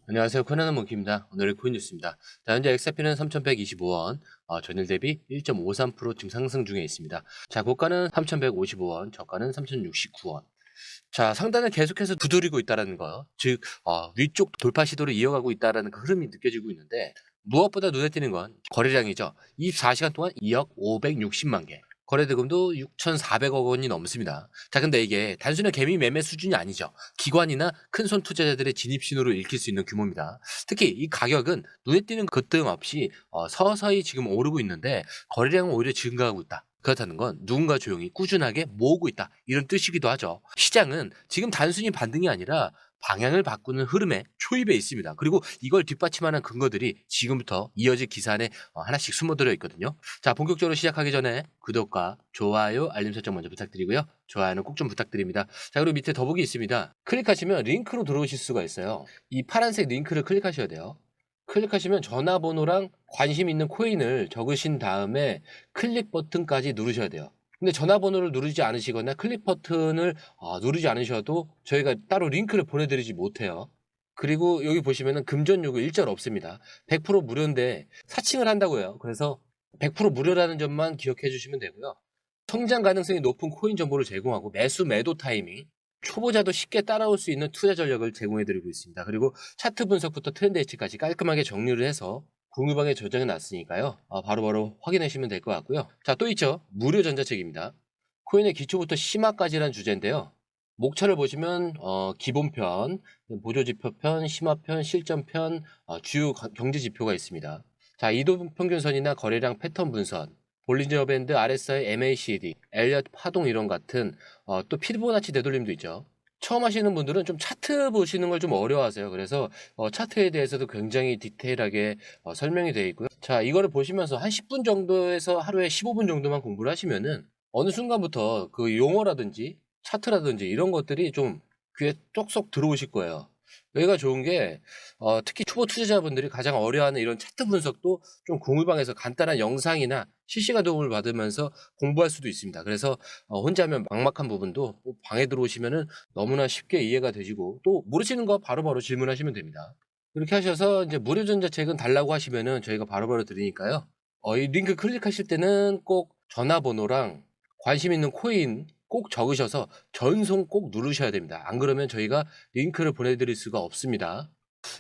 안녕하세요. 코난의 몽키입니다. 오늘의 코인 뉴스입니다. 자, 현재 XRP는 3,125원, 전일 대비 1.53% 지금 상승 중에 있습니다. 자, 고가는 3,155원, 저가는 3,069원. 자, 상단을 계속해서 두드리고 있다는 거, 즉 위쪽 돌파 시도를 이어가고 있다는 그 흐름이 느껴지고 있는데, 무엇보다 눈에 띄는 건 거래량이죠. 24시간 동안 2억 560만 개. 거래 대금도 6,400억 원이 넘습니다. 자, 근데 이게 단순한 개미 매매 수준이 아니죠. 기관이나 큰손 투자자들의 진입 신호로 읽힐 수 있는 규모입니다. 특히 이 가격은 눈에 띄는 것 등 없이 서서히 지금 오르고 있는데 거래량은 오히려 증가하고 있다. 그렇다는 건 누군가 조용히 꾸준하게 모으고 있다. 이런 뜻이기도 하죠. 시장은 지금 단순히 반등이 아니라 방향을 바꾸는 흐름에 초입에 있습니다. 그리고 이걸 뒷받침하는 근거들이 지금부터 이어질 기사 안에 하나씩 숨어들어 있거든요. 자, 본격적으로 시작하기 전에 구독과 좋아요, 알림 설정 먼저 부탁드리고요. 좋아요는 꼭 좀 부탁드립니다. 자, 그리고 밑에 더보기 있습니다. 클릭하시면 링크로 들어오실 수가 있어요. 이 파란색 링크를 클릭하셔야 돼요. 클릭하시면 전화번호랑 관심 있는 코인을 적으신 다음에 클릭 버튼까지 누르셔야 돼요. 근데 전화번호를 누르지 않으시거나 클릭 버튼을 누르지 않으셔도 저희가 따로 링크를 보내드리지 못해요. 그리고 여기 보시면은 금전 요구 일절 없습니다. 100% 무료인데 사칭을 한다고요. 그래서 100% 무료라는 점만 기억해 주시면 되고요. 성장 가능성이 높은 코인 정보를 제공하고 매수 매도 타이밍, 초보자도 쉽게 따라올 수 있는 투자 전략을 제공해 드리고 있습니다. 그리고 차트 분석부터 트렌드 예측까지 깔끔하게 정리를 해서 공유방에 저장해 놨으니까요. 바로바로 확인하시면 될 것 같고요. 자, 또 있죠. 무료 전자책입니다. 코인의 기초부터 심화까지라는 주제인데요. 목차를 보시면 기본편, 보조지표편, 심화편, 실전편, 주요 경제지표가 있습니다. 자, 이동평균선이나 거래량 패턴 분선, 볼린저 밴드, RSI, MACD, 엘리엇 파동 이론 같은 또 피보나치 되돌림도 있죠. 처음 하시는 분들은 좀 차트 보시는 걸 좀 어려워하세요. 그래서 차트에 대해서도 굉장히 디테일하게 설명이 되어 있고요. 자, 이거를 보시면서 한 10분 정도에서 하루에 15분 정도만 공부를 하시면은 어느 순간부터 그 용어라든지 차트라든지 이런 것들이 좀 귀에 쏙쏙 들어오실 거예요. 여기가 좋은 게 특히 초보 투자자분들이 가장 어려워하는 이런 차트 분석도 좀 공유방에서 간단한 영상이나 실시간 도움을 받으면서 공부할 수도 있습니다. 그래서 혼자 하면 막막한 부분도 방에 들어오시면은 너무나 쉽게 이해가 되시고 또 모르시는 거 바로바로 질문하시면 됩니다. 그렇게 하셔서 이제 무료 전자책은 달라고 하시면은 저희가 바로바로 드리니까요. 이 링크 클릭하실 때는 꼭 전화번호랑 관심 있는 코인 꼭 적으셔서 전송 꼭 누르셔야 됩니다. 안 그러면 저희가 링크를 보내드릴 수가 없습니다.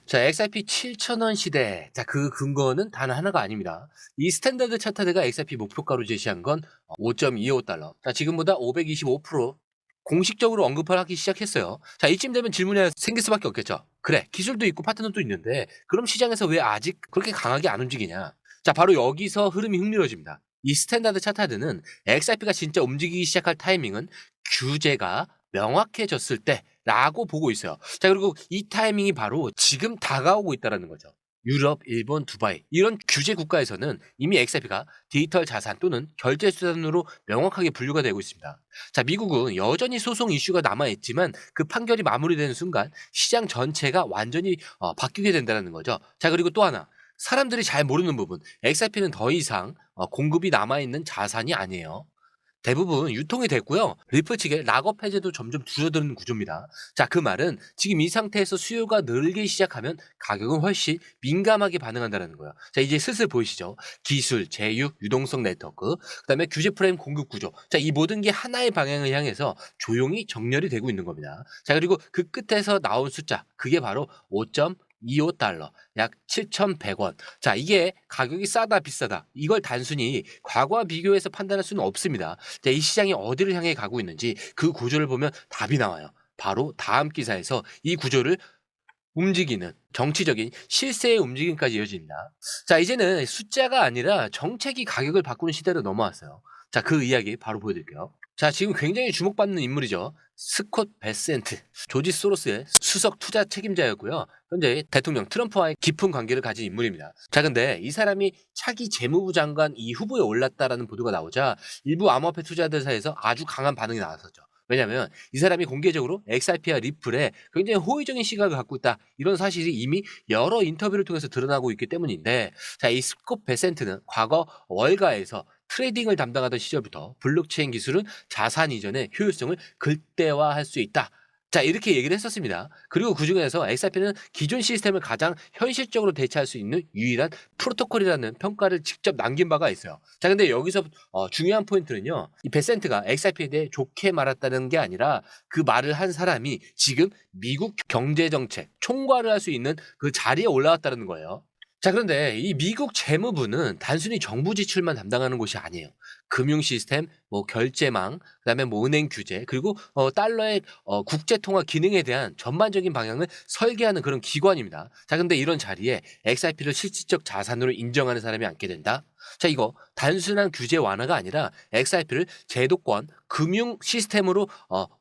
자, XRP 7,000원 시대. 자, 그 근거는 단 하나가 아닙니다. 이 스탠다드 차트가 XRP 목표가로 제시한 건 5.25달러. 자, 지금보다 525% 공식적으로 언급을 하기 시작했어요. 자, 이쯤 되면 질문이 생길 수밖에 없겠죠. 그래, 기술도 있고 파트너도 있는데 그럼 시장에서 왜 아직 그렇게 강하게 안 움직이냐? 자, 바로 여기서 흐름이 흥미로워집니다. 이 스탠다드 차트는 XRP가 진짜 움직이기 시작할 타이밍은 규제가 명확해졌을 때라고 보고 있어요. 자, 그리고 이 타이밍이 바로 지금 다가오고 있다는 거죠. 유럽, 일본, 두바이 이런 규제 국가에서는 이미 XRP가 디지털 자산 또는 결제 수단으로 명확하게 분류가 되고 있습니다. 자, 미국은 여전히 소송 이슈가 남아있지만 그 판결이 마무리되는 순간 시장 전체가 완전히 바뀌게 된다는 거죠. 자, 그리고 또 하나 사람들이 잘 모르는 부분, XRP는 더 이상 공급이 남아있는 자산이 아니에요. 대부분 유통이 됐고요. 리플 측의 락업 해제도 점점 줄어드는 구조입니다. 자, 그 말은 지금 이 상태에서 수요가 늘기 시작하면 가격은 훨씬 민감하게 반응한다는 거예요. 자, 이제 슬슬 보이시죠? 기술, 제휴, 유동성 네트워크, 그다음에 규제 프레임 공급 구조. 자, 이 모든 게 하나의 방향을 향해서 조용히 정렬이 되고 있는 겁니다. 자, 그리고 그 끝에서 나온 숫자, 그게 바로 5.25달러, 약 7,100원. 자, 이게 가격이 싸다 비싸다 이걸 단순히 과거와 비교해서 판단할 수는 없습니다. 자, 이 시장이 어디를 향해 가고 있는지 그 구조를 보면 답이 나와요. 바로 다음 기사에서 이 구조를 움직이는 정치적인 실세의 움직임까지 이어집니다. 자, 이제는 숫자가 아니라 정책이 가격을 바꾸는 시대로 넘어왔어요. 자, 그 이야기 바로 보여드릴게요. 자, 지금 굉장히 주목받는 인물이죠. 스콧 베센트, 조지 소로스의 수석 투자 책임자였고요. 현재 대통령 트럼프와의 깊은 관계를 가진 인물입니다. 자, 근데 이 사람이 차기 재무부 장관 이 후보에 올랐다라는 보도가 나오자 일부 암호화폐 투자들 사이에서 아주 강한 반응이 나왔었죠. 왜냐하면 이 사람이 공개적으로 XRP와 리플에 굉장히 호의적인 시각을 갖고 있다. 이런 사실이 이미 여러 인터뷰를 통해서 드러나고 있기 때문인데, 자, 이 스콧 베센트는 과거 월가에서 트레이딩을 담당하던 시절부터 블록체인 기술은 자산 이전의 효율성을 극대화할 수 있다. 자, 이렇게 얘기를 했었습니다. 그리고 그중에서 XRP는 기존 시스템을 가장 현실적으로 대체할 수 있는 유일한 프로토콜이라는 평가를 직접 남긴 바가 있어요. 자, 근데 여기서 중요한 포인트는요. 이 베센트가 XRP에 대해 좋게 말했다는 게 아니라 그 말을 한 사람이 지금 미국 경제정책 총괄을 할 수 있는 그 자리에 올라왔다는 거예요. 자, 그런데 이 미국 재무부는 단순히 정부 지출만 담당하는 곳이 아니에요. 금융 시스템, 뭐 결제망, 그다음에 뭐 은행 규제, 그리고 달러의 국제 통화 기능에 대한 전반적인 방향을 설계하는 그런 기관입니다. 자, 근데 이런 자리에 XRP를 실질적 자산으로 인정하는 사람이 앉게 된다. 자, 이거 단순한 규제 완화가 아니라 XRP를 제도권 금융 시스템으로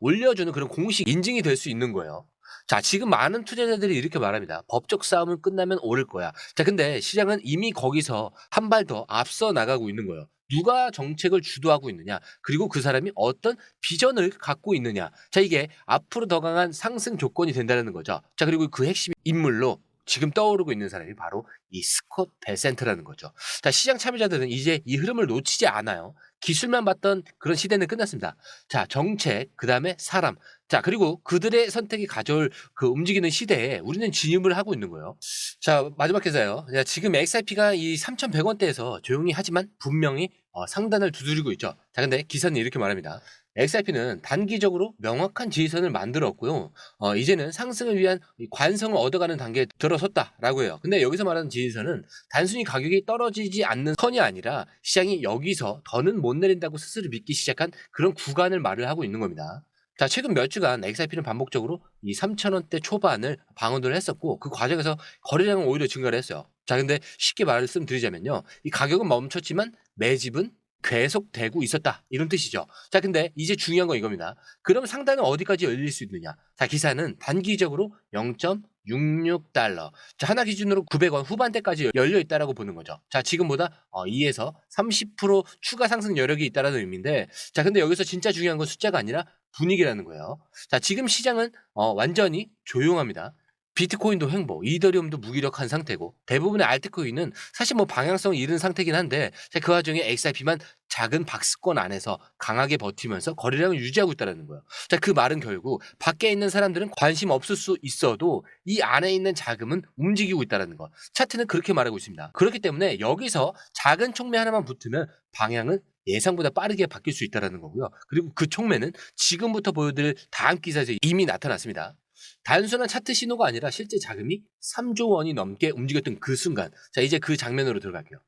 올려주는 그런 공식 인증이 될 수 있는 거예요. 자, 지금 많은 투자자들이 이렇게 말합니다. 법적 싸움은 끝나면 오를 거야. 자, 근데 시장은 이미 거기서 한 발 더 앞서 나가고 있는 거예요. 누가 정책을 주도하고 있느냐, 그리고 그 사람이 어떤 비전을 갖고 있느냐. 자, 이게 앞으로 더 강한 상승 조건이 된다는 거죠. 자, 그리고 그 핵심 인물로 지금 떠오르고 있는 사람이 바로 이 스콧 베센트라는 거죠. 자, 시장 참여자들은 이제 이 흐름을 놓치지 않아요. 기술만 봤던 그런 시대는 끝났습니다. 자, 정책, 그 다음에 사람. 자, 그리고 그들의 선택이 가져올 그 움직이는 시대에 우리는 진입을 하고 있는 거예요. 자, 마지막 회사요. 지금 XRP가 이 3,100원대에서 조용히 하지만 분명히 상단을 두드리고 있죠. 자, 근데 기사는 이렇게 말합니다. XRP는 단기적으로 명확한 지지선을 만들었고요. 이제는 상승을 위한 이 관성을 얻어가는 단계에 들어섰다라고 해요. 근데 여기서 말하는 지지선은 단순히 가격이 떨어지지 않는 선이 아니라 시장이 여기서 더는 못 내린다고 스스로 믿기 시작한 그런 구간을 말을 하고 있는 겁니다. 자, 최근 몇 주간 XRP는 반복적으로 이 3,000원대 초반을 방어를 했었고 그 과정에서 거래량은 오히려 증가를 했어요. 자, 근데 쉽게 말씀드리자면요. 이 가격은 멈췄지만 매집은 계속되고 있었다. 이런 뜻이죠. 자, 근데 이제 중요한 건 이겁니다. 그럼 상단은 어디까지 열릴 수 있느냐? 자, 기사는 단기적으로 0.66달러. 자, 하나 기준으로 900원 후반대까지 열려 있다라고 보는 거죠. 자, 지금보다 2에서 30% 추가 상승 여력이 있다라는 의미인데, 자, 근데 여기서 진짜 중요한 건 숫자가 아니라 분위기라는 거예요. 자, 지금 시장은 완전히 조용합니다. 비트코인도 횡보, 이더리움도 무기력한 상태고 대부분의 알트코인은 사실 뭐 방향성을 잃은 상태긴 한데 그 와중에 XRP만 작은 박스권 안에서 강하게 버티면서 거래량을 유지하고 있다는 거예요. 자, 그 말은 결국 밖에 있는 사람들은 관심 없을 수 있어도 이 안에 있는 자금은 움직이고 있다는 거. 차트는 그렇게 말하고 있습니다. 그렇기 때문에 여기서 작은 촉매 하나만 붙으면 방향은 예상보다 빠르게 바뀔 수 있다는 거고요. 그리고 그 촉매는 지금부터 보여드릴 다음 기사에서 이미 나타났습니다. 단순한 차트 신호가 아니라 실제 자금이 3조 원이 넘게 움직였던 그 순간. 자, 이제 그 장면으로 들어갈게요.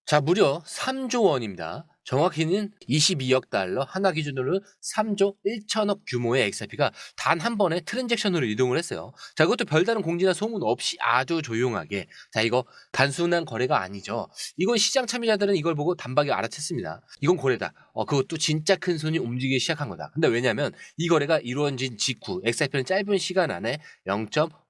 자, 무려 3조 원입니다. 정확히는 22억 달러, 하나 기준으로 3조 1천억 규모의 XRP가 단 한 번에 트랜잭션으로 이동을 했어요. 자, 이것도 별다른 공지나 소문 없이 아주 조용하게. 자, 이거 단순한 거래가 아니죠. 이건 시장 참여자들은 이걸 보고 단박에 알아챘습니다. 이건 거래다. 그것도 진짜 큰 손이 움직이기 시작한 거다. 근데 왜냐면 이 거래가 이루어진 직후 XRP는 짧은 시간 안에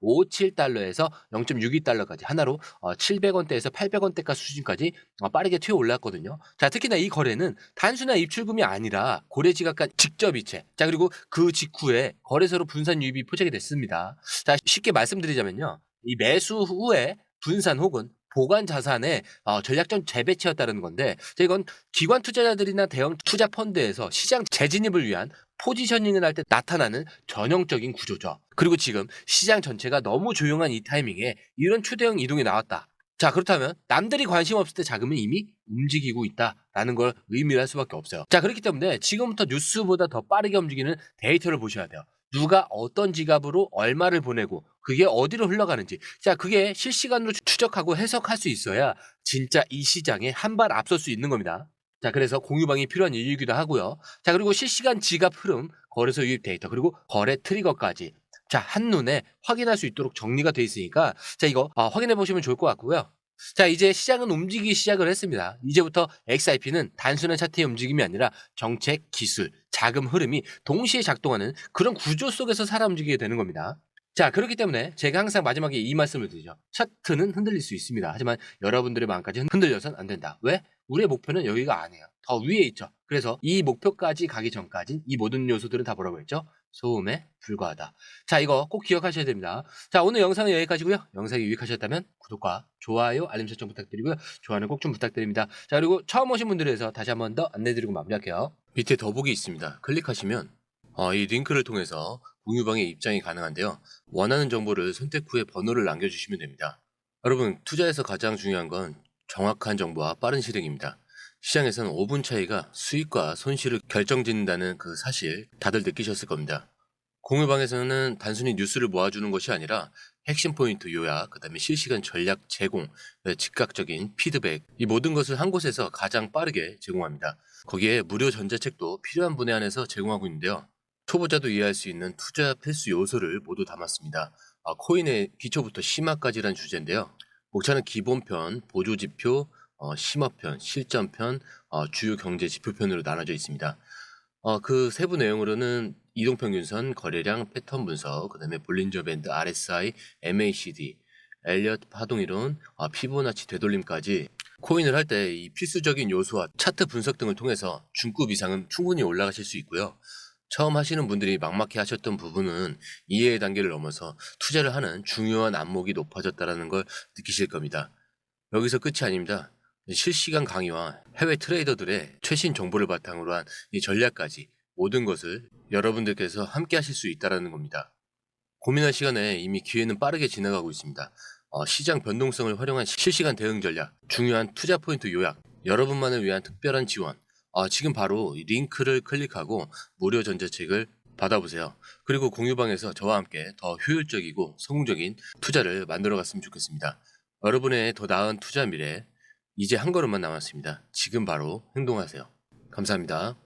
0.57달러에서 0.62달러까지 하나로 700원대에서 800원대가 수준까지 빠르게 튀어 올랐거든요. 자, 특히나 이 거래는 단순한 입출금이 아니라 고래 지갑과 직접 이체. 자, 그리고 그 직후에 거래소로 분산 유입이 포착이 됐습니다. 자, 쉽게 말씀드리자면요. 이 매수 후에 분산 혹은 보관 자산의 전략적 재배치였다는 건데, 자, 이건 기관 투자자들이나 대형 투자 펀드에서 시장 재진입을 위한 포지셔닝을 할 때 나타나는 전형적인 구조죠. 그리고 지금 시장 전체가 너무 조용한 이 타이밍에 이런 초대형 이동이 나왔다. 자, 그렇다면 남들이 관심 없을 때 자금은 이미 움직이고 있다라는 걸 의미할 수밖에 없어요. 자, 그렇기 때문에 지금부터 뉴스보다 더 빠르게 움직이는 데이터를 보셔야 돼요. 누가 어떤 지갑으로 얼마를 보내고 그게 어디로 흘러가는지. 자, 그게 실시간으로 추적하고 해석할 수 있어야 진짜 이 시장에 한 발 앞설 수 있는 겁니다. 자, 그래서 공유방이 필요한 이유이기도 하고요. 자, 그리고 실시간 지갑 흐름, 거래소 유입 데이터, 그리고 거래 트리거까지. 자, 한눈에 확인할 수 있도록 정리가 돼 있으니까 자, 이거 확인해 보시면 좋을 것 같고요. 자, 이제 시장은 움직이기 시작을 했습니다. 이제부터 XRP는 단순한 차트의 움직임이 아니라 정책, 기술, 자금 흐름이 동시에 작동하는 그런 구조 속에서 살아 움직이게 되는 겁니다. 자, 그렇기 때문에 제가 항상 마지막에 이 말씀을 드리죠. 차트는 흔들릴 수 있습니다. 하지만 여러분들의 마음까지 흔들려선 안 된다. 왜? 우리의 목표는 여기가 아니에요. 더 위에 있죠. 그래서 이 목표까지 가기 전까지 이 모든 요소들은 다 뭐라고 했죠? 소음에 불과하다. 자, 이거 꼭 기억하셔야 됩니다. 자, 오늘 영상은 여기까지고요. 영상이 유익하셨다면 구독과 좋아요, 알림 설정 부탁드리고요. 좋아요는 꼭 좀 부탁드립니다. 자, 그리고 처음 오신 분들에서 다시 한 번 더 안내드리고 마무리할게요. 밑에 더보기 있습니다. 클릭하시면 이 링크를 통해서 공유방에 입장이 가능한데요. 원하는 정보를 선택 후에 번호를 남겨주시면 됩니다. 여러분, 투자에서 가장 중요한 건 정확한 정보와 빠른 실행입니다. 시장에서는 5분 차이가 수익과 손실을 결정짓는다는 그 사실 다들 느끼셨을 겁니다. 공유방에서는 단순히 뉴스를 모아주는 것이 아니라 핵심 포인트 요약, 그다음에 실시간 전략 제공, 즉각적인 피드백, 이 모든 것을 한 곳에서 가장 빠르게 제공합니다. 거기에 무료 전자책도 필요한 분에 한해서 제공하고 있는데요. 초보자도 이해할 수 있는 투자 필수 요소를 모두 담았습니다. 코인의 기초부터 심화까지란 주제인데요. 목차는 기본편, 보조지표, 심화편, 실전편, 주요 경제 지표편으로 나눠져 있습니다. 그 세부 내용으로는 이동평균선, 거래량, 패턴 분석, 그다음에 볼린저 밴드, RSI, MACD, 엘리엇 파동이론, 피보나치 되돌림까지 코인을 할 때 이 필수적인 요소와 차트 분석 등을 통해서 중급 이상은 충분히 올라가실 수 있고요. 처음 하시는 분들이 막막해 하셨던 부분은 이해의 단계를 넘어서 투자를 하는 중요한 안목이 높아졌다는 걸 느끼실 겁니다. 여기서 끝이 아닙니다. 실시간 강의와 해외 트레이더들의 최신 정보를 바탕으로 한 이 전략까지 모든 것을 여러분들께서 함께 하실 수 있다는 겁니다. 고민할 시간에 이미 기회는 빠르게 지나가고 있습니다. 시장 변동성을 활용한 실시간 대응 전략, 중요한 투자 포인트 요약, 여러분만을 위한 특별한 지원. 지금 바로 이 링크를 클릭하고 무료 전자책을 받아보세요. 그리고 공유방에서 저와 함께 더 효율적이고 성공적인 투자를 만들어 갔으면 좋겠습니다. 여러분의 더 나은 투자 미래, 이제 한 걸음만 남았습니다. 지금 바로 행동하세요. 감사합니다.